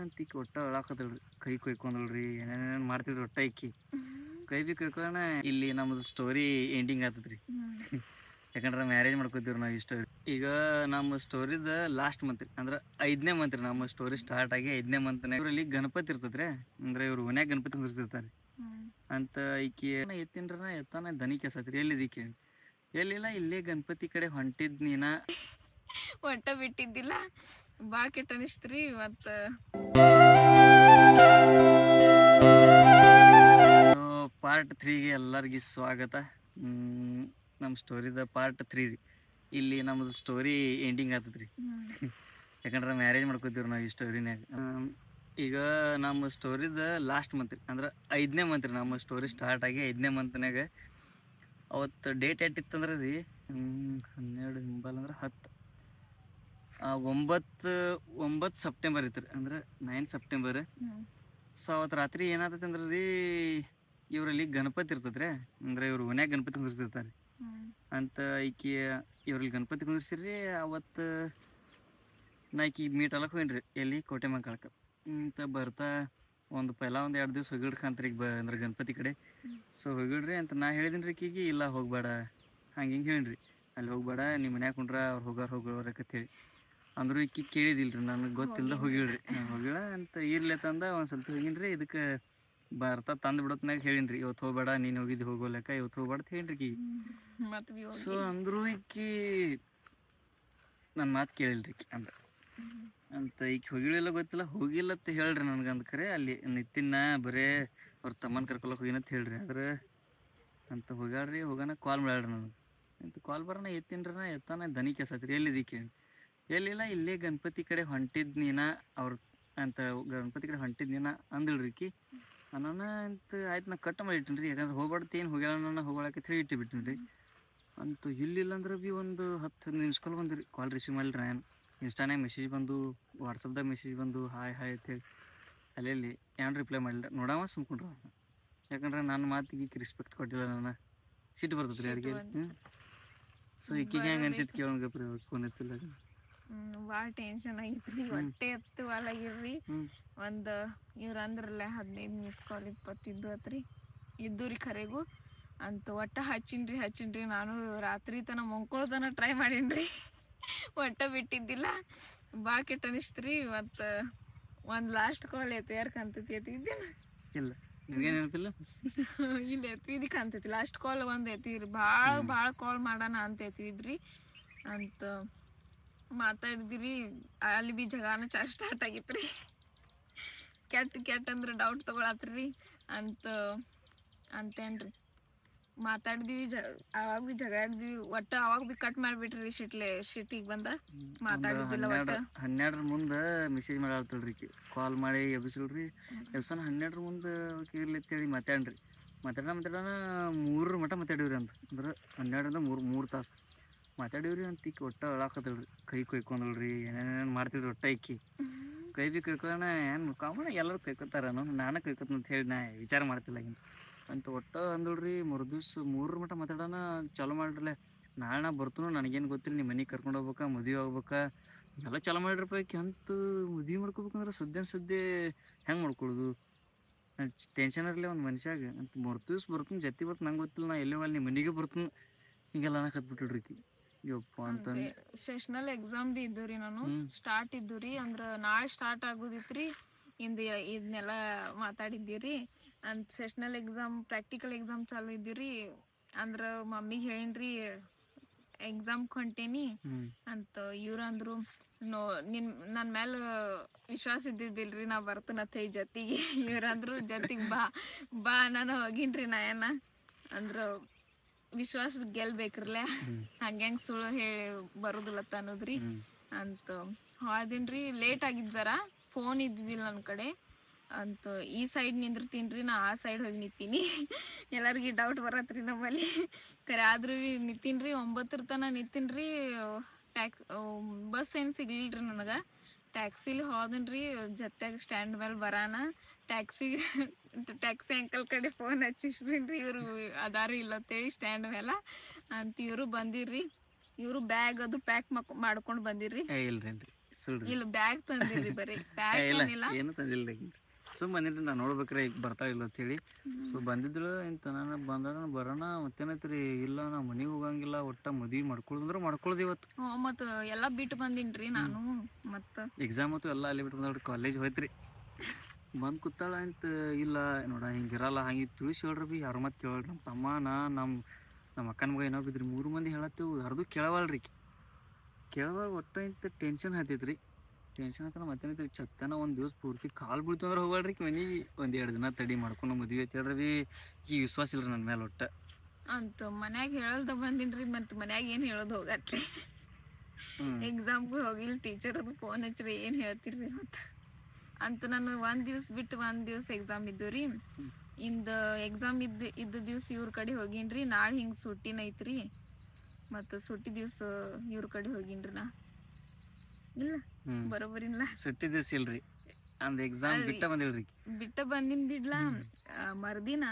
ಅಂತಿಕ್ಕಿ ಒಟ್ಟ ಅಳಾಕತ್ತಳ್ರಿ, ಕೈ ಕೊಯ್ಕೊಂಡಳ್ರಿ, ಏನೇನೇನು ಮಾಡ್ತಿದ್ರಿ ಒಟ್ಟ ಇಕ್ಕಿ ಕೈ ಬಿ ಕೈಕೊಳ್ಳೋಣ. ಇಲ್ಲಿ ನಮ್ಮದು ಸ್ಟೋರಿ ಎಂಡಿಂಗ್ ಆಗ್ತದ್ರಿ. ಯಾಕಂದ್ರೆ ಮ್ಯಾರೇಜ್ ಮಾಡ್ಕೊತೀವ್ರಿ ನಾವು ಈ ಸ್ಟೋರಿ. ಈಗ ನಮ್ಮ ಸ್ಟೋರಿದ ಲಾಸ್ಟ್ ಮಂತ್ ಅಂದ್ರೆ 5ನೇ ಮಂತ್ ರೀ. ನಮ್ಮ ಸ್ಟೋರಿ ಸ್ಟಾರ್ಟ್ ಆಗಿ 5ನೇ ಮಂತ್ನಾಗ ಇವ್ರಲ್ಲಿ ಗಣಪತಿ ಇರ್ತದ್ರಿ. ಅಂದ್ರೆ ಇವ್ರು ಓನ್ಯಾಗ ಗಣಪತಿ ಕುಂದಿರ್ತಿರ್ತಾರೆ ಅಂತ. ಈಕಿ ಎತ್ತಾನ ದನಿ ಕೆಸತ್ರಿ, ಎಲ್ಲಿದ್ದೀಕಿ? ಎಲ್ಲಿಲ್ಲ, ಇಲ್ಲೇ ಗಣಪತಿ ಕಡೆ ಹೊಂಟಿದ್ ನೀನ ಒಟ್ಟ ಬಿಟ್ಟಿದ್ದಿಲ್ಲ. ಭಾಳ ಕೆಟ್ಟ ಅನಿಸ್ತ್ರಿ. ಮತ್ತು ಪಾರ್ಟ್ 3ಗೆ ಎಲ್ಲರಿಗೂ ಸ್ವಾಗತ. ನಮ್ಮ ಸ್ಟೋರಿದ ಪಾರ್ಟ್ 3 ರೀ. ಇಲ್ಲಿ ನಮ್ಮದು ಸ್ಟೋರಿ ಎಂಡಿಂಗ್ ಆಗ್ತದ್ರಿ. ಯಾಕಂದ್ರೆ ಮ್ಯಾರೇಜ್ ಮಾಡ್ಕೊತೀವ್ರಿ ನಾವು ಈ ಸ್ಟೋರಿನಾಗ. ಈಗ ನಮ್ಮ ಸ್ಟೋರಿದ ಲಾಸ್ಟ್ ಮಂತ್ ರೀ. ಅಂದ್ರೆ 5ನೇ ಮಂತ್ ರೀ. ನಮ್ಮ ಸ್ಟೋರಿ ಸ್ಟಾರ್ಟ್ ಆಗಿ 5ನೇ ಮಂತ್ನಾಗ ಅವತ್ತು ಡೇಟ್ ಎಷ್ಟಿತ್ತಂದ್ರೆ ರೀ 12 ಹಿಂಬಲ್ ಅಂದ್ರೆ 9 ಸೆಪ್ಟೆಂಬರ್ ಇತ್ತು ರೀ. ಅಂದ್ರೆ 9 ಸೆಪ್ಟೆಂಬರ್. ಸೊ ಅವತ್ತು ರಾತ್ರಿ ಏನಾಗ್ತೈತೆ ಅಂದ್ರೆ ರೀ, ಇವರಲ್ಲಿ ಗಣಪತಿ ಇರ್ತದ್ರಿ. ಅಂದ್ರೆ ಇವ್ರು ಓನ್ಯಾಗ ಗಣಪತಿ ಕುಂದಿರ್ತಿರ್ತಾರೆ ಅಂತ. ಈಕಿ ಇವ್ರಲ್ಲಿ ಗಣಪತಿ ಕುಂದಿರ್ಸಿರಿ. ಅವತ್ತು ನಾ ಈಕಿ ಮೀಟ್ ಅಲ್ಲಕ್ಕೆ ಹೋಗಿನ್ರಿ, ಎಲ್ಲಿ ಕೋಟೆ ಮಂಕಾಳಕ್ಕೆ ಅಂತ. ಬರ್ತಾ ಒಂದು 2 ದಿವ್ಸ ಹೋಗಿಡ್ಕಂತ್ರಿ ಈಗ ಅಂದ್ರೆ ಗಣಪತಿ ಕಡೆ. ಸೊ ಹೋಗಿಡ್ರಿ ಅಂತ ನಾ ಹೇಳಿದೀನಿ ರೀ ಈಕಿಗೆ. ಇಲ್ಲ ಹೋಗ್ಬೇಡ ಹಂಗೆ ಹಿಂಗೆ ಹೇಳಿನ್ರಿ. ಅಲ್ಲಿ ಹೋಗ್ಬೇಡ, ನಿಮ್ಮ ಮನ್ಯಾಗ ಕುಂಡ್ರ ಅವ್ರು ಹೋಗೋರಕಂತ ಹೇಳಿ ಅಂದ್ರು. ಈಕಿ ಕೇಳಿದಿಲ್ರಿ, ನನಗೆ ಗೊತ್ತಿಲ್ಲದ ಹೋಗಿಳ್ರಿ. ಹೋಗಿಳ ಅಂತ ಇರ್ಲಿ ತಂದ ಒಂದು ಸ್ವಲ್ಪ ಹೋಗಿನ್ರಿ. ಇದಕ್ಕೆ ಬರ್ತಾ ತಂದು ಬಿಡೋತ್ನಾಗ ಹೇಳಿನ್ರಿ, ಇವತ್ತು ಹೋಗ್ಬೇಡ, ನೀನು ಹೋಗಿದ್ದು ಹೋಗೋಲೆಕ್ಕ, ಇವತ್ತು ಹೋಗ್ಬೇಡ ಅಂತ ಹೇಳಿನ್ರಿ ಈಕಿ. ಸೊ ಅಂದ್ರು ಈಕಿ ನನ್ನ ಮಾತು ಕೇಳಿಲ್ರಿ ಅಂತ. ಈಕಿ ಹೋಗಿಳಿಲ್ಲ, ಗೊತ್ತಿಲ್ಲ, ಹೋಗಿಲ್ಲ ಅಂತ ಹೇಳ್ರಿ ನನಗೆ. ಅಂದ ಖರೆ ಅಲ್ಲಿ ನಿತಿನ್ನ ಬರೇ ಅವ್ರ ತಮ್ಮನ ಕರ್ಕೊಳಕ್ಕೆ ಹೋಗಿನಂತ ಹೇಳ್ರಿ. ಆದ್ರೆ ಅಂತ ಹೋಗ್ಯಾಳ್ರಿ. ಹೋಗೋಣ ಕಾಲ್ ಮಾಡ್ಯಾಳ್ರಿ ನನಗೆ ಅಂತ. ಕಾಲ್ ಬರೋಣ ಎತ್ತಿನ್ರಿ. ಎತ್ತಾನ ದನಿ ಕೆಸತ್ರಿ, ಎಲ್ಲಿದ್ದೀಕಿ? ಎಲ್ಲಿಲ್ಲ, ಇಲ್ಲೇ ಗಣಪತಿ ಕಡೆ ಹೊಂಟಿದ್ ನೀನ ಅವ್ರ ಅಂತ. ಗಣಪತಿ ಕಡೆ ಹೊಂಟಿದ್ ನೀನ ಅಂದಳ್ರಿ ಈಕಿ. ಅನ್ನೋಣ ಅಂತ ಆಯ್ತು, ನಾ ಕಟ್ ಮಾಡಿಟ್ಟಿನ್ರಿ. ಯಾಕಂದ್ರೆ ಹೋಗ್ಬಾರ್ದು ಏನು ಹೋಗ್ಯಾಳ ಹೋಗೋಳಕ್ಕೆ ಹೇಳಿ ಇಟ್ಟಿಬಿಟ್ಟಿನ್ರಿ ಅಂತೂ. ಇಲ್ಲಿಲ್ಲ ಅಂದ್ರೆ ಭೀ ಒಂದು 10 ನಿಮಿಷ ಬಂದ್ರಿ. ಕಾಲ್ ರಿಸೀವ್ ಮಾಡಿಲ್ರಿ. ನಾನು ಇನ್ಸ್ಟಾನಾಗ ಮೆಸೇಜ್ ಬಂದು, ವಾಟ್ಸಪ್ದಾಗ ಮೆಸೇಜ್ ಬಂದು, ಹಾಯ್ ಅಂತೇಳಿ ಅಲ್ಲಿ ಏನು ರಿಪ್ಲೈ ಮಾಡಿಲ್ಲ. ನೋಡವ ಸುಮ್ಕೊಂಡ್ರ. ಯಾಕಂದ್ರೆ ನನ್ನ ಮಾತಿಗೆ ಈಕಿ ರೆಸ್ಪೆಕ್ಟ್ ಕೊಟ್ಟಿಲ್ಲ. ನಾನು ಸಿಟ್ಟು ಬರ್ತದ್ರಿ ಅಡುಗೆ. ಸೊ ಈಕಿಗೆ ಹೆಂಗೆ ಅನ್ಸಿತ್ತು ಕೇಳೋಂಗಪ್ರಿ. ಫೋನ್ ಎತ್ತಿಲ್ಲ. ಭಾಳ ಟೆನ್ಷನ್ ಆಗಿತ್ರಿ. ಹೊಟ್ಟೆ ಎತ್ತು ವಾಲಾಗಿರ್ರಿ. ಒಂದು ಇವ್ರು ಅಂದ್ರಲ್ಲ 15 ಮಿಸ್ ಕಾಲ್ 20 ಇದ್ವು ಇದ್ದು ರೀ ಖರೆಗೂ. ಅಂತ ಒಟ್ಟ ಹಚ್ಚಿನ್ರಿ. ನಾನು ರಾತ್ರಿ ತನ ಮುಂಕೊಳ್ತನ ಟ್ರೈ ಮಾಡೀನ್ರಿ. ಒಟ್ಟ ಬಿಟ್ಟಿದ್ದಿಲ್ಲ. ಭಾಳ ಕೆಟ್ಟ ಅನಿಸ್ತ್ರಿ. ಮತ್ತು ಒಂದು ಲಾಸ್ಟ್ ಕಾಲ್ ಯಾರ್ಕಂತೈತಿ ಎತ್ತಿದ್ದೇನೆ ಇಲ್ಲ ನೆನಪಿಲ್ಲ. ಇಲ್ಲಿ ಎತ್ತಿದ್ದಕ್ಕೆ ಅಂತೈತಿ. ಲಾಸ್ಟ್ ಕಾಲ್ ಒಂದು ಎತ್ತಿದ್ರಿ. ಭಾಳ ಕಾಲ್ ಮಾಡೋಣ ಅಂತ ಎತ್ತಿದ್ರಿ ಅಂತ ಮಾತಾಡಿದ್ರಿ. ಅಲ್ಲಿ ಬಿ ಜಗಾನ ಸ್ಟಾರ್ಟ್ ಆಗಿತ್ತು ರೀ. ಕೆಟ್ಟ ಅಂದ್ರೆ ಡೌಟ್ ತೊಗೊಳತ್ರಿ ಅಂತೇನ್ರಿ. ಮಾತಾಡಿದ್ವಿ, ಅವಾಗ ಬಿ ಜಗಾಡಿದ್ವಿ. ಒಟ್ಟು ಅವಾಗ ಬಿ ಕಟ್ ಮಾಡಿಬಿಟ್ರಿ. ಶಿಟ್ಟಿಗೆ ಬಂದ ಮಾತಾಡಿದ್ದಿಲ್ಲ. ಒಟ್ಟು 12 ಮುಂದೆ ಮೆಸೇಜ್ ಮಾಡಾಳ್ತಳ್ರಿ. ಕಾಲ್ ಮಾಡಿ ಎಬ್ಬಿಸಲ್ರಿ. ಎಬ್ಸನ 12 ಮುಂದೆ ಇರ್ಲಿ ಅಂತೇಳಿ ಮಾತಾಡ್ರಿ. ಮಾತಾಡೋಣ 3 ಮಟ್ಟ ಮಾತಾಡಿವ್ರಿ ಅಂತ. ಅಂದ್ರೆ 12ರಿಂದ 3 ತಾಸು ಮಾತಾಡಿವ್ರಿ ಅಂತ. ಈಕಿ ಒಟ್ಟ ಅಳಾಕತ್ತಳ್ರಿ, ಕೈ ಕೊಯ್ಕೊಂಡಳ್ರಿ, ಏನೇನೇನು ಮಾಡ್ತಿದ್ರಿ ಒಟ್ಟ ಇಕ್ಕಿ ಕೈ ಬಿ ಕೈಕೊಳ್ಳೋಣ. ಏನು ಕಾಮನ್ ಎಲ್ಲರೂ ಕೈಕೊತಾರ, ನಾನು ಕೈಕೊತ ಅಂತ ಹೇಳಿ ನಾ ವಿಚಾರ ಮಾಡ್ತಿಲ್ಲ ಅಂತ. ಒಟ್ಟ ಅಂದಳ್ರಿ. ಮರುದಿವ್ಸ 3 ಮಟ್ಟ ಮಾತಾಡೋಣ ಚಾಲೂ ಮಾಡ್ರಲ್ಲ. ನಾಳೆ ನಾ ಬರ್ತನೋ, ನನಗೇನು ಗೊತ್ತಿಲ್ಲ, ನಿಮ್ಮ ಮನೆಗೆ ಕರ್ಕೊಂಡು ಹೋಗ್ಬೇಕಾ, ಮದುವೆ ಆಗ್ಬೇಕಾ ಎಲ್ಲ ಚಾಲೂ ಮಾಡಿರಪ್ಪ. ಈಕಿ ಅಂತೂ ಮದುವೆ ಮಾಡ್ಕೋಬೇಕಂದ್ರೆ ಸುದ್ದಿ ಹೆಂಗೆ ಮಾಡ್ಕೊಳ್ಳೋದು ಟೆನ್ಷನ್ ಇರಲಿ ಒಂದು ಮನುಷ್ಯಾಗ ಅಂತ. ದಿವ್ಸ ಬರ್ತೀನಿ, ಜೊತೆ ಬರ್ತೀನಿ, ನಂಗೆ ಗೊತ್ತಿಲ್ಲ, ನಾ ಎಲ್ಲೇ ನಿಮ್ಮ ಮನೆಗೆ ಬರ್ತೀನಿ ಹೀಗೆಲ್ಲ ಅನ್ನಕತ್ಬಿಟ್ರಿ ಈಕಿ. ಯಪ್ಪ ಅಂತ. ಸೆಷನಲ್ ಎಕ್ಸಾಮ್ ಬಿ ಇದ್ದು ರೀ. ನಾನು ಸ್ಟಾರ್ಟ್ ಇದ್ದು ರೀ. ಅಂದ್ರೆ ನಾಳೆ ಸ್ಟಾರ್ಟ್ ಆಗೋದಿತ್ರಿ. ಇದನ್ನೆಲ್ಲ ಮಾತಾಡಿದ್ದೀರಿ ಅಂತ. ಸೆಷನಲ್ ಎಕ್ಸಾಮ್, ಪ್ರಾಕ್ಟಿಕಲ್ ಎಕ್ಸಾಮ್ ಚಾಲು ಇದ್ದೀರಿ. ಅಂದ್ರೆ ಮಮ್ಮಿಗೆ ಹೇಳಿನ್ರಿ ಎಕ್ಸಾಮ್ ಹೊಂಟೇನಿ ಅಂತ. ಇವ್ರು ಅಂದ್ರು ನನ್ನ ಮೇಲೆ ವಿಶ್ವಾಸ ಇದ್ದಿದ್ದಿಲ್ರಿ, ನಾ ಬರ್ತನತ್ತೆ ಜೊತೆಗೆ. ಇವ್ರಂದ್ರು ಜೊತೆಗೆ ಬಾ ನಾನು ಹೋಗಿನ್ರಿ. ನಯನ ಅಂದ್ರು ವಿಶ್ವಾಸ ಗೆಲ್ಬೇಕ್ರಲ್ಲ, ಹಂಗೆ ಸುಳ್ಳು ಹೇಳಿ ಬರೋದಿಲ್ಲತ್ತ ಅನ್ನೋದ್ರಿ ಅಂತ. ಹೋದಿನ್ರಿ. ಲೇಟ್ ಆಗಿದ್ದು ಜರ, ಫೋನ್ ಇದ್ದಿದ್ದಿಲ್ಲ ನನ್ನ ಕಡೆ ಅಂತ. ಈ ಸೈಡ್ ನಿಂದಿರ್ತೀನಿ, ನಾ ಆ ಸೈಡ್ ಹೋಗಿ ನಿಂತೀನಿ. ಎಲ್ಲರಿಗೂ ಡೌಟ್ ಬರತ್ರಿ ನಮ್ಮಲ್ಲಿ ಖರೆ. ಆದ್ರೂ ನಿಂತೀನಿ 9 ತನಕ ನಿಂತೀನಿ. ಬಸ್ ಏನು ಸಿಗ್ಲಿಲ್ರಿ ನನಗೆ. ಟ್ಯಾಕ್ಸಿಲಿ ಹೋದನ್ರಿ. ಜೊತೆಗೆ ಸ್ಟ್ಯಾಂಡ್ ಮೇಲೆ ಬರಾನ ಟ್ಯಾಕ್ಸಿ ಅಂಕಲ್ ಕಡೆ ಫೋನ್ ಹಚ್ಚಿಸ್ರಿ. ಇವರು ಅದಾರು ಇಲ್ಲತ್ತೇಳಿ ಸ್ಟ್ಯಾಂಡ್ ಮೇಲೆ ಅಂತ. ಇವರು ಬಂದಿರ್ರಿ. ಇವರು ಬ್ಯಾಗ್ ಅದು ಪ್ಯಾಕ್ ಮಾಡ್ಕೊಂಡು ಬಂದಿರ್ರಿ. ಸುಳ್ರಿ ಇಲ್ಲ ಬ್ಯಾಗ್ ತಂದಿರಿ ಬರೀ ಬ್ಯಾಗ್ ಇಲ್ಲ ಏನಿಲ್ಲ. ಏನು ತಂದಿಲ್ಲ ಸುಮ್ಮ ಬಂದಿದ್ರಿ ನಾನು ನೋಡ್ಬೇಕ್ರೆ ಈಗ ಬರ್ತಾ ಇಲ್ಲ ಅಂತೇಳಿ. ಸೊ ಬಂದಿದ್ರು ಇಂತ ನಾನು ಬಂದ ಬರೋಣ ಮತ್ತೇನೈತ್ರಿ ಇಲ್ಲ ನಾ ಮನೆಗೆ ಹೋಗಂಗಿಲ್ಲ ಒಟ್ಟ ಮದ್ವಿ ಮಾಡ್ಕೊಳಂದ್ರೆ ಮಾಡ್ಕೊಳ್ದು ಇವತ್ತು. ಮತ್ತ ಎಲ್ಲಾ ಬಿಟ್ಟು ಬಂದಿನ್ರಿ ನಾನು. ಮತ್ತ ಎಕ್ಸಾಮ್ ಅಂತೂ ಎಲ್ಲ ಅಲ್ಲಿ ಬಿಟ್ಟು ಬಂದವ್ರಿ ಕಾಲೇಜ್ ಹೋಯ್ತ್ರಿ. ಬಂದು ಕೂತಾಳ ಅಂತ ಇಲ್ಲ ನೋಡ ಹಿಂಗಿರಲ್ಲ ಹಂಗೆ ತಿಳಿಸಿ ಹೇಳ್ರಿ ಬಿ ಯಾರು ಮತ್ತೆ ಕೇಳ್ರಿ. ನಮ್ಮ ತಮ್ಮ ನಮ್ಮ ಅಕ್ಕನ ಮಗ ಏನೋ ಬಿದ್ರಿ 3 ಮಂದಿ ಹೇಳತ್ತೀವಿ ಯಾರ್ದು ಕೇಳವಲ್ರಿ. ಕೇಳವಾಗ ಒಟ್ಟ ಇಂತ ಟೆನ್ಷನ್ ಹತ್ತೈತ್ರಿ. ಟೆನ್ಷನ್ ಹತ್ತನ ಮತ್ತೇನೈತ್ರಿ ಚತ್ತನ ಒಂದು ದಿವಸ ಪೂರ್ತಿ ಕಾಲು ಬೀಳ್ತು ಅಂದ್ರೆ ಹೋಗಲ್ರಿ ಮನೆಗೆ. 1-2 ದಿನ ತಡಿ ಮಾಡ್ಕೊಂಡು ಮದುವೆ ಐತಿ ಹೇಳ್ರಿ ಬಿ ಈ ವಿಶ್ವಾಸ ಇಲ್ರಿ ನನ್ನ ಮೇಲೆ ಒಟ್ಟ. ಅಂತ ಮನ್ಯಾಗ ಹೇಳಲ್ದ ಬಂದಿನ್ರಿ. ಮತ್ ಮನ್ಯಾಗ ಏನ್ ಹೇಳೋದು ಹೋಗತ್ರಿ. ಎಕ್ಸಾಮ್ಗೂ ಹೋಗಿಲ್ಲ, ಟೀಚರ್ ಅದು ಫೋನ್ ಹಚ್ಚ್ರಿ ಏನ್ ಹೇಳ್ತಿರ್ರಿ ಮತ್ತ ಅಂತ. ನಾನು 1 ದಿವ್ಸ ಬಿಟ್ಟು 1 ದಿವ್ಸ ಎಕ್ಸಾಮ್ ಇದ್ದು ಇಂದ ಎಕ್ಸಾಮ್ ಇದ್ದ ದಿವ್ಸ ಇವ್ರ ಕಡೆ ಹೋಗಿನ್ರಿ. ನಾಳೆ ಹಿಂಗ್ ಸುಟ್ಟಿನ ಐತ್ರಿ ಮತ್ತ ಸುಟ್ಟಿ ದಿವ್ಸ ಇವ್ರ ಕಡೆ ಹೋಗಿನ್ರಿ. ನಾ ಇಲ್ಲ ಬರೋಬರಿಲ್ಲ ಸುಟ್ಟಿ ದಿವ್ಸ ಇಲ್ರಿ ಅಂದ್ ಎಕ್ಸಾಮ್ ಬಿಟ್ಟ ಬಂದಿನ್ ಬಿಡ್ಲಾ ಮರ್ದಿನ.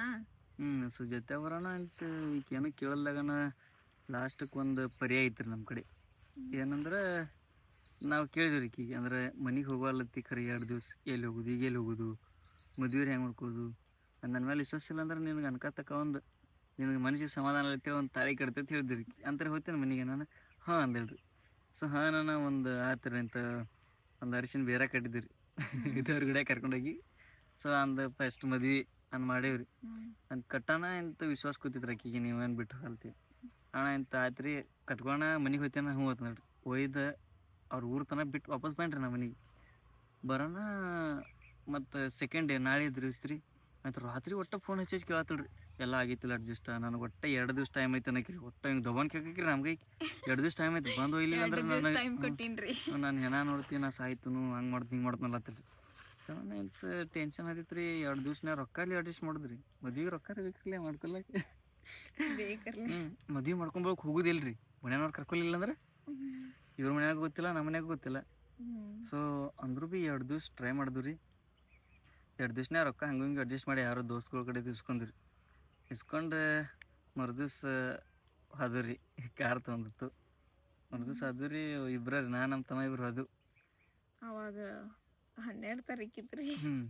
ಸುಜಾತೆ ಬರೋಣ ಅಂತ ಈಗೇನು ಕೇಳಲ್ದಾಗನ ಲಾಸ್ಟಕ್ಕೆ ಒಂದು ಪರ್ಯಾಯ ಐತ್ರಿ ನಮ್ಮ ಕಡೆ. ಏನಂದ್ರೆ ನಾವು ಕೇಳಿದ್ರಿ ಈಕಿಗೆ ಅಂದ್ರೆ ಮನೆಗೆ ಹೋಗಲ್ಲತ್ತಿ ಖರೆ 2 ದಿವ್ಸ ಎಲ್ಲಿ ಹೋಗೋದು ಈಗ ಎಲ್ಲಿ ಹೋಗೋದು ಮದುವೆ ಹೆಂಗೆ ಮಾಡ್ಕೋದು ನನ್ನ ಮೇಲೆ ವಿಶ್ವಾಸ ಇಲ್ಲ ಅಂದ್ರೆ ನಿನಗೆ ಅನ್ಕತಕ್ಕ ಒಂದು ನಿನಗೆ ಮನಸ್ಸಿಗೆ ಸಮಾಧಾನ ಇರ್ತೇವೆ ಒಂದು ತಾಳಿ ಕಟ್ತೈತೆ ಹೇಳಿದ್ರಿ ಅಂತಾರೆ. ಹೋಗ್ತೇನೆ ಮನೆಗೆ ನಾನು ಹಾಂ ಅಂದೇಳ್ರಿ. ಸೊ ಹಾಂ ನಾನು ಒಂದು ಆತರ ಅಂತ ಒಂದು ಅರಿಶಿನ ಬೇರೆ ಕಟ್ಟಿದ್ರಿ ಇದ್ರ ಗಿಡ ಕರ್ಕೊಂಡೋಗಿ. ಸೊ ಅಂದ ಫಸ್ಟ್ ಮದ್ವೆ ಅಂದ್ ಮಾಡೇವ್ರಿ. ಅಂತ ಕಟ್ಟಾನ ಇಂತ ವಿಶ್ವಾಸ ಕೂತಿದ್ರು ಆಕಿಗೆ ನೀವೇನು ಬಿಟ್ಟು ಕಲ್ತೀವಿ ಅಣ್ಣ ಇಂತ ಆಯ್ತು ರೀ ಕಟ್ಕೋಣ ಮನೆಗೆ ಹೋಗ್ತೇನೆ. ಹ್ಞೂ ಹೋತ್ ನೋಡ್ರಿ ಒಯ್ದು ಅವ್ರ ಊರು ತನಕ ಬಿಟ್ಟು ವಾಪಸ್ ಬಂದ್ರಿ ನಾ ಮನೆಗೆ ಬರೋಣ. ಮತ್ತು ಸೆಕೆಂಡ್ ಡೇ ನಾಳೆ ದಿವ್ಸ ರೀ ಮತ್ತು ರಾತ್ರಿ ಒಟ್ಟು ಫೋನ್ ಹಚ್ಚಿ ಕೇಳತ್ತಳ್ರಿ ಎಲ್ಲ ಆಗೈತಿಲ್ಲ ಅಡ್ಜಸ್ಟ್ ನನಗೆ ಒಟ್ಟು 2 ದಿವ್ಸ ಟೈಮ್ ಐತೆ ಅನ್ನಕ್ರಿ. ಒಟ್ಟು ಹಿಂಗೆ ದೊಬನ್ ಕೇಳ್ಕಿ ನಮ್ಗೆ 2 ದಿವ್ಸ ಟೈಮ್ ಐತೆ ಬಂದು ಒಯ್ಲಿಲ್ಲ ಅಂದ್ರೆ ನಾನು ಹೆಣ ನೋಡ್ತೀನಿ ನಾ ಸಾಯ್ತನು ಹಂಗೆ ಮಾಡ್ತೀನಿ ಹಿಂಗೆ ಮಾಡ್ತಾನಲ್ಲ ಹತ್ತರಿ. ಇಂತ ಟೆನ್ಷನ್ ಆಗೈತೆ ರೀ. 2 ದಿವ್ಸ ರೊಕ್ಕ ಅಲ್ಲಿ ಅಡ್ಜಸ್ಟ್ ಮಾಡಿದ್ರಿ. ಮದುವೆ ರೊಕ್ಕ ಬೇಕಿರ್ಲಿ ಮಾಡ್ಕೊಳಕ್ಕೆ ಮದುವೆ ಮಾಡ್ಕೊಂಬೋಕ್ ಹೋಗುದಿಲ್ಲ ರೀ. ಮನೆಯವ್ರು ಕರ್ಕೊಲಿಲ್ಲ ಅಂದ್ರೆ ಇವ್ರ ಮನ್ಯಾಗ ಗೊತ್ತಿಲ್ಲ ನಮ್ಮ ಮನ್ಯಾಗ ಗೊತ್ತಿಲ್ಲ. ಸೊ ಅಂದ್ರೂ ಭೀ 2 ದಿವ್ಸ ಟ್ರೈ ಮಾಡಿದ್ವಿ ರೀ. 2 ದಿವ್ಸನೇ ರೊಕ್ಕ ಹಂಗೆ ಅಡ್ಜಸ್ಟ್ ಮಾಡಿ ಯಾರೋ ದೋಸ್ತಗಳ ಕಡೆ ಇಸ್ಕೊಂಡ್ರಿ. ಇಸ್ಕೊಂಡು ಮರುದಿವ್ಸ ಅದು ರೀ ಕಾರ್ ತೊಗೊಂಡಿತ್ತು. ಮರುದಿವ್ಸ ಅದು ರೀ ಇಬ್ಬರು ರೀ ನಾನು ನಮ್ಮ ತಮ್ಮ ಇಬ್ರು ಅದು ಅವಾಗ 12 ತಾರೀಕಿತ್ರಿ.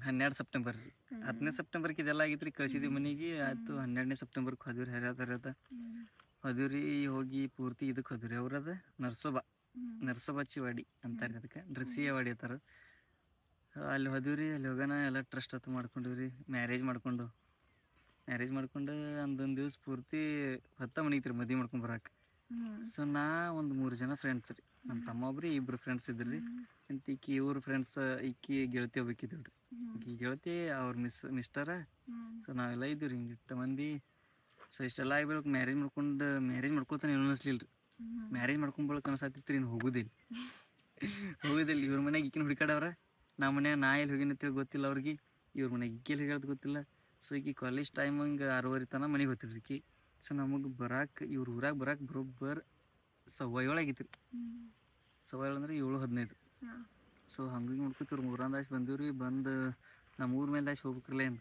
12 ಸೆಪ್ಟೆಂಬರ್ ರೀ. 10ನೇ ಸೆಪ್ಟೆಂಬರ್ಗೆ ಇದೆಲ್ಲ ಆಗಿತ್ತು ರೀ. ಕಳಿಸಿದ್ವಿ ಮನೆಗೆ ಆಯ್ತು. 12ನೇ ಸೆಪ್ಟೆಂಬರ್ಗೆ ಹೋದ್ವಿ ಹರಿಯಾದ ಹೋದ್ವಿ ಹೋಗಿ ಪೂರ್ತಿ ಇದಕ್ಕೆ ಹೋದ್ವಿ ಅವ್ರದ ನರ್ಸೋಬಾ ಚಿವಾಡಿ ಅಂತಾರೆ ಅದಕ್ಕೆ ಡ್ರೆಸ್ಸಿಯ ವಾಡಿ ಅಂತಾರ. ಅಲ್ಲಿ ಹೋದ್ವಿ ಅಲ್ಲಿ ಹೋಗೋಣ ಎಲ್ಲ ಟ್ರಸ್ಟ್ ಹತ್ತು ಮಾಡ್ಕೊಂಡಿವ್ರಿ. ಮ್ಯಾರೇಜ್ ಮಾಡ್ಕೊಂಡು ಒಂದೊಂದು ದಿವ್ಸ ಪೂರ್ತಿ ಹೊತ್ತ ಮನಿತ್ರಿ ಮದುವೆ ಮಾಡ್ಕೊಂಡು ಬರಕ್ಕೆ. ಸೊ ನಾ ಒಂದು 3 ಜನ ಫ್ರೆಂಡ್ಸ್ ರೀ. ನಮ್ಮ ತಮ್ಮ ಒಬ್ರಿ 2 ಫ್ರೆಂಡ್ಸ್ ಇದ್ರಿ. ಅಂತ ಈಕಿ ಇವ್ರ ಫ್ರೆಂಡ್ಸ್ ಈಕಿ ಗೆಳತಿ ಹೋಗ್ಬೇಕಿದ್ರಿ. ಈಕಿ ಗೆಳತಿ ಅವ್ರ ಮಿಸ್ಟರ. ಸೊ ನಾವೆಲ್ಲ ಇದ್ದೀವಿ ರೀ ಹಿಂಗೆ ಮಂದಿ. ಸೊ ಇಷ್ಟೆಲ್ಲ ಆಗ್ಬೇಕು ಮ್ಯಾರೇಜ್ ಮಾಡ್ಕೊಳ್ತಾನೆ ಏನು ಅನಿಸ್ಲಿಲ್ಲ ರೀ. ಮ್ಯಾರೇಜ್ ಮಾಡ್ಕೊಂಬಳಕ್ಕೆ ಅನ್ಸತ್ತಿತ್ತು ರೀ. ಹೋಗುದಿಲ್ಲ ಇವ್ರ ಮನೆಗೆ ಈಕಿನ ಹುಡುಕಾಡವ್ರ. ನಮ್ಮ ಮನ್ಯಾಗ ನಾ ಎಲ್ಲಿ ಹೋಗಿನಂತೇಳಿ ಗೊತ್ತಿಲ್ಲ ಅವ್ರಿಗೆ. ಇವ್ರ ಮನೆಗೆ ಈಕೆಲ್ಲಿ ಹೋಗ್ಯಾರ್ದು ಗೊತ್ತಿಲ್ಲ. ಸೊ ಈಕಿ ಕಾಲೇಜ್ ಟೈಮಂಗೆ 6:30 ತನಕ ಮನೆಗೆ ಹೋಗ್ತಿದ್ರಿ ಈಕಿ. ಸೊ ನಮಗೆ ಬರಾಕ್ ಇವ್ರ ಊರಾಗ ಬರಾಕ್ ಬರೋಬ್ಬರ 7:15 ಆಗಿತ್ತು ರೀ. 7:15 ಅಂದ್ರೆ 7:15. ಸೊ ಹಂಗಾಗಿ ನೋಡ್ಕೊತೀವ್ರಿ 3 ದಾಶ್ ಬಂದೀವ್ರಿ. ಬಂದು ನಮ್ಮ ಊರ ಮೇಲೆ ದಾಶ್ ಹೋಗ್ಬೇಕ್ರಲ್ಲ ಏನು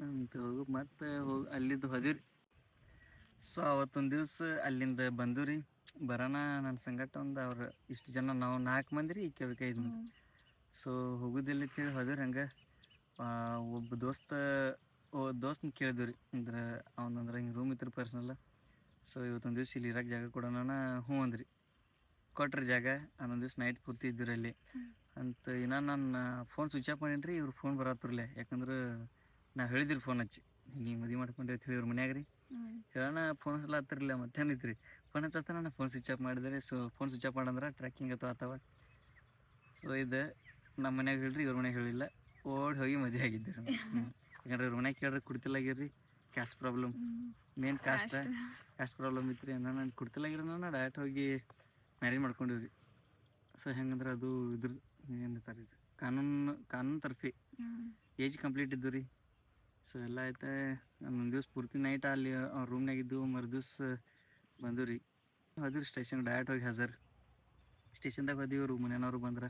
ಅಂತ ಹೋಗಿ ಮತ್ತೆ ಅಲ್ಲಿದ್ದು ಹೋದಿವ್ರಿ. ಸೊ ಅವತ್ತೊಂದು ದಿವ್ಸ ಅಲ್ಲಿಂದ ಬಂದೀವ್ರಿ. ಬರೋಣ ನನ್ನ ಸಂಗಟ ಒಂದು ಅವ್ರು ಇಷ್ಟು ಜನ ನಾವು 4 ಮಂದಿ ರೀ. ಈಕೆ 5 ಮಂದಿ. ಸೊ ಹೋಗೋದಿಲ್ಲ ಅಂತೇಳಿ ಹೋದ್ರಿ. ಹಂಗೆ ಒಬ್ಬ ದೋಸ್ತನ ಕೇಳಿದ್ವಿ ರೀ. ಅಂದ್ರೆ ಅವನಂದ್ರೆ ಹಿಂಗೆ ರೂಮ್ ಇತ್ತು ಪರ್ಸ್ನಲ್ಲ. ಸೊ ಇವತ್ತೊಂದು ದಿವ್ಸ ಇಲ್ಲಿ ಇರೋಕೆ ಜಾಗ ಕೊಡೋಣ. ಹ್ಞೂ ಅಂದ್ರಿ ಕೊಟ್ರಿ ಜಾಗ. ಅನ್ನೊಂದು ದಿವ್ಸ ನೈಟ್ ಪೂರ್ತಿ ಇದ್ದಿರಿ ಅಲ್ಲಿ ಅಂತ. ಇನ್ನೂ ನಾನು ಫೋನ್ ಸ್ವಿಚ್ ಆಫ್ ಮಾಡೀನಿ ರೀ. ಇವ್ರು ಫೋನ್ ಬರತ್ತಿರಲಿಲ್ಲ. ಯಾಕಂದ್ರೆ ನಾವು ಹೇಳಿದ್ರಿ ಫೋನ್ ಹಚ್ಚಿ ನೀವು ಮದುವೆ ಮಾಡ್ಕೊಂಡ್ರಿ ಅಂತ ಹೇಳಿವ್ರ ಮನ್ಯಾಗ ರೀ. ಹೇಳೋಣ ಫೋನ್ ಎಲ್ಲ ಹತ್ತಿರಲಿಲ್ಲ. ಮತ್ತೇನಿತ್ತು ರೀ ಫೋನ್ ಹಚ್ಚತ್ತ ನಾನು ಫೋನ್ ಸ್ವಿಚ್ ಆಫ್ ಮಾಡಿದ್ರೆ. ಸೊ ಫೋನ್ ಸ್ವಿಚ್ ಆಫ್ ಮಾಡಂದ್ರೆ ಟ್ರ್ಯಾಕಿಂಗ್ ಅಥವಾ ಸೊ ಇದು ನಮ್ಮ ಮನ್ಯಾಗ ಹೇಳ್ರಿ ಇವ್ರ ಮನ್ಯಾಗ ಹೇಳಿಲ್ಲ. ಓಡಿ ಹೋಗಿ ಮದುವೆ ಆಗಿದ್ದರು. ಯಾಕಂದ್ರೆ ಇವ್ರ ಮನ್ಯಾಗ ಕೇಳ್ರಿ ಕುಡ್ತಿಲ್ಲಾಗಿರ್ರಿ. Caste problem main caste problem ಇತ್ತು ರೀ. ನಾನು ಕುಡ್ತಿಲ್ಲಾಗಿರ ನಾನು ಡೈರೆಕ್ಟ್ ಹೋಗಿ ಮ್ಯಾರೇಜ್ ಮಾಡ್ಕೊಂಡಿವ್ರಿ. ಸೊ ಹೆಂಗಂದ್ರೆ ಅದು ಇದ್ರ ಏನಂತಾರೆ ಇದು ಕಾನೂನು ತರ್ಫಿ ಏಜ್ ಕಂಪ್ಲೀಟ್ ಇದ್ದು ರೀ. ಸೊ ಎಲ್ಲ ಆಯ್ತು. ಒಂದು ದಿವ್ಸ ಪೂರ್ತಿ ನೈಟ್ ಅಲ್ಲಿ ಅವ್ರ ರೂಮ್ನಾಗಿದ್ದು. ಮರುದಿವ್ಸ ಬಂದು ರೀ ಹೋದ್ವಿ ಸ್ಟೇಷನ್ ಡೈರೆಕ್ಟ್ ಹೋಗಿ ಸ್ಟೇಷನ್ದಾಗ ಹೋದಿವಿ. ಇವ್ರು ಮನೆಯವ್ರು ಬಂದ್ರೆ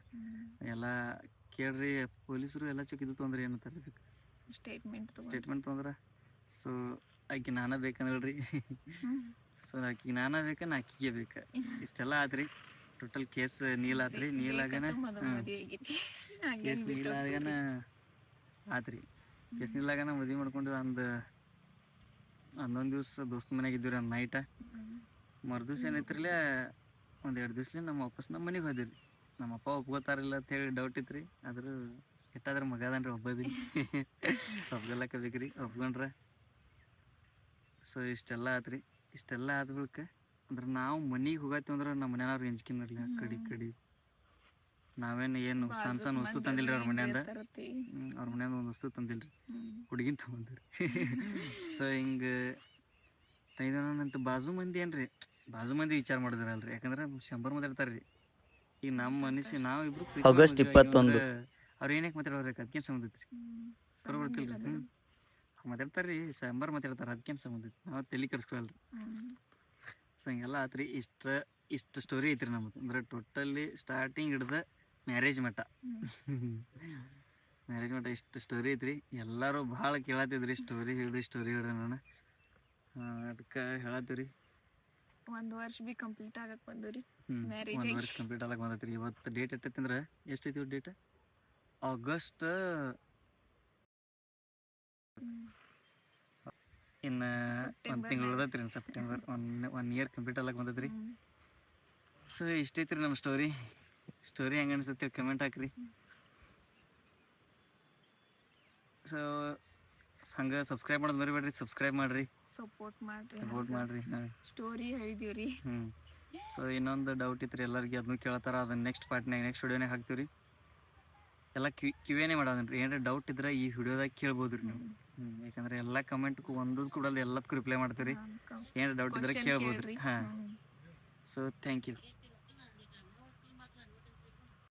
ಎಲ್ಲ ಕೇಳ್ರಿ ಪೊಲೀಸರು ಎಲ್ಲ ಚೆಕ್ ಇದು ತೊಂದ್ರೆ ಏನಂತಾರೆ ಇದಕ್ಕೆ ಸ್ಟೇಟ್ಮೆಂಟ್ ತೊಂದ್ರೆ. ಸೊ ಆಕೆ ನಾನೇ ಬೇಕಂದ್ರಿ. ಸೊ ಆಕಿಗೆ ನಾನೇ ಬೇಕ ನಾ ಆಕಿಗೆ ಬೇಕು ಇಷ್ಟೆಲ್ಲ ಆತ್ರಿ. ಟೋಟಲ್ ಕೇಸ್ ನೀಲಾತ್ರಿ ನೀಲಾಗನ ಕೇಸ್ ನೀಲಾಗನ ಆತ್ರಿ ಕೇಸ್ ನೀಲಾಗನ ಮದ್ವೆ ಮಾಡ್ಕೊಂಡು ಹನ್ನೊಂದು ದಿವ್ಸ ದೋಸ್ತ ಮನೆಗೆ ಇದ್ದೀವಿ ರೀ ನೈಟ ಮರ್ದಿವ್ಸ ಏನೈತ್ರಿಲೇ ಒಂದು 2 ದಿವ್ಸಲೇ ನಮ್ಮ ವಾಪಸ್ ನಮ್ಮ ಮನೆಗೆ ಹೋದಿರಿ ನಮ್ಮ ಅಪ್ಪ ಒಪ್ಕೋತಾರಿಲ್ಲ ಅಂತ ಹೇಳಿ ಡೌಟ್ ಇತ್ತು ರೀ ಆದ್ರೂ ಎಷ್ಟಾದ್ರೆ ಮಗ ಅದನ್ರಿ ಒಬ್ಬದಿ ಒಪ್ಕೊಳಕ ಬೇಕ್ರಿ ಒಪ್ಕೊಂಡ್ರೆ ಸೊ ಇಷ್ಟೆಲ್ಲ ಆತ್ರಿ ಇಷ್ಟೆಲ್ಲ ಆದ ಬಳಿಕ ಅಂದ್ರೆ ನಾವು ಮನೆಗೆ ಹೋಗತ್ತೀವಿ ಅಂದ್ರೆ ನಮ್ಮ ಮನೆಯವ್ರು ಹೆಂಚ್ಕಿನರ್ಲಿ ಕಡಿ ನಾವೇನು ಏನು ಸಣ್ಣ ಸಣ್ಣ ವಸ್ತು ತಂದಿಲ್ರಿ ಅವ್ರ ಮನೆಯಿಂದ ಅವ್ರ ಮನೆಯಿಂದ ಒಂದು ವಸ್ತು ತಂದಿಲ್ರಿ ಹುಡುಗಿನ ತಗೊಂಡ್ರಿ ಸೊ ಹಿಂಗೆ ತಂದಿದಂತ ಬಾಜು ಮಂದಿ ಏನ್ರಿ ಬಾಜು ಮಂದಿ ವಿಚಾರ ಮಾಡಿದ್ರಲ್ರಿ ಯಾಕಂದ್ರೆ 100 ಮಂದಿ ಇರ್ತಾರ್ರಿ ಈಗ ನಮ್ಮ ಮನುಷ್ಯ ನಾವು ಇಬ್ರು ಆಗಸ್ಟ್ 21 ಅವ್ರು ಏನಕ್ಕೆ ಮಾತಾಡೋರಿ ಅದಕ್ಕೇನು ಸಂಬಂಧ ಐತ್ರಿ ಬರೋಬರ್ತಿಲ್ರಿ ಮಾತಾಡ್ತಾರ್ರಿ 100 ಮಾತಾಡ್ತಾರೆ ಅದಕ್ಕೇನು ಸಂಬಂಧ ಐತಿ ನಾವು ತಲೆ ಕೆಡಿಸ್ಕೊಳಲ್ರಿ ಸೊ ಹಿಂಗೆಲ್ಲ ಆತ್ರಿ ಇಷ್ಟು ಸ್ಟೋರಿ ಐತ್ರಿ ನಮ್ಮದು ಅಂದ್ರೆ ಟೋಟಲಿ ಸ್ಟಾರ್ಟಿಂಗ್ ಹಿಡ್ದು ಮ್ಯಾರೇಜ್ ಮಟ್ಟ ಇಷ್ಟು ಸ್ಟೋರಿ ಐತ್ರಿ ಎಲ್ಲರೂ ಭಾಳ ಕೇಳತ್ತಿದ್ರಿ ಸ್ಟೋರಿ ಹೇಳ್ರಿ ನಾನು ಅದಕ್ಕೆ ಹೇಳತ್ತೀವಿ ರೀ 1 ವರ್ಷ ಬಿ ಕಂಪ್ಲೀಟ್ ಆಗಕ್ಕೆ ಬಂದ್ರಿ 1 ವರ್ಷ ಕಂಪ್ಲೀಟ್ ಆಗಕ್ಕೆ ಬಂದೈತ್ರಿ ಇವತ್ತು ಡೇಟ್ ಎಷ್ಟೈತಿ ಅಂದ್ರೆ ಎಷ್ಟೈತಿ ಡೇಟ್ ಆಗಸ್ಟ್ ಇನ್ನು 1 ತಿಂಗಳು ಉಳ್ದೈತ್ರಿ ಸೆಪ್ಟೆಂಬರ್ 1 ಇಯರ್ ಕಂಪ್ಲೀಟ್ ಆಗಕ್ಕೆ ಬಂದೈತ್ರಿ ಸೊ ಇಷ್ಟೈತ್ರಿ ನಮ್ಮ ಸ್ಟೋರಿ ಹೆಂಗೆ ಅನ್ಸುತ್ತೆ ಕಮೆಂಟ್ ಹಾಕ್ರಿ ಸೊ ಹಂಗೆ ಸಬ್ಸ್ಕ್ರೈಬ್ ಮಾಡೋದು ಮರಿಬೇಡ್ರಿ ಸಬ್ಸ್ಕ್ರೈಬ್ ಮಾಡ್ರಿ ಸಪೋರ್ಟ್ ಮಾಡ್ರಿ ಸ್ಟೋರಿ ಹೇಳಿದೀವ್ರಿ ಸೊ ಇನ್ನೊಂದು ಡೌಟ್ ಇತ್ತು ಎಲ್ಲರಿಗೆ ಅದನ್ನು ಕೇಳ್ತಾರ ಅದನ್ನ ನೆಕ್ಸ್ಟ್ ವಿಡಿಯೋನಾಗ ಹಾಕ್ತೀವಿ ರೀ ಎಲ್ಲ ಕಿವೇನೇ ಮಾಡೋದನ್ರಿ ಏನಾರ ಡೌಟ್ ಇದ್ರೆ ಈ ವಿಡಿಯೋದಾಗ ಕೇಳ್ಬೋದು ರೀ ನೀವು ಯಾಕಂದ್ರೆ ಎಲ್ಲ ಕಮೆಂಟ್ಗೂ ಒಂದು ಕೂಡ ಎಲ್ಲದಕ್ಕೂ ರಿಪ್ಲೈ ಮಾಡ್ತೀವಿ ರೀ ಏನಾರ ಡೌಟ್ ಇದ್ರೆ ಕೇಳ್ಬೋದು ರೀ ಹಾಂ ಸೊ ಥ್ಯಾಂಕ್ ಯು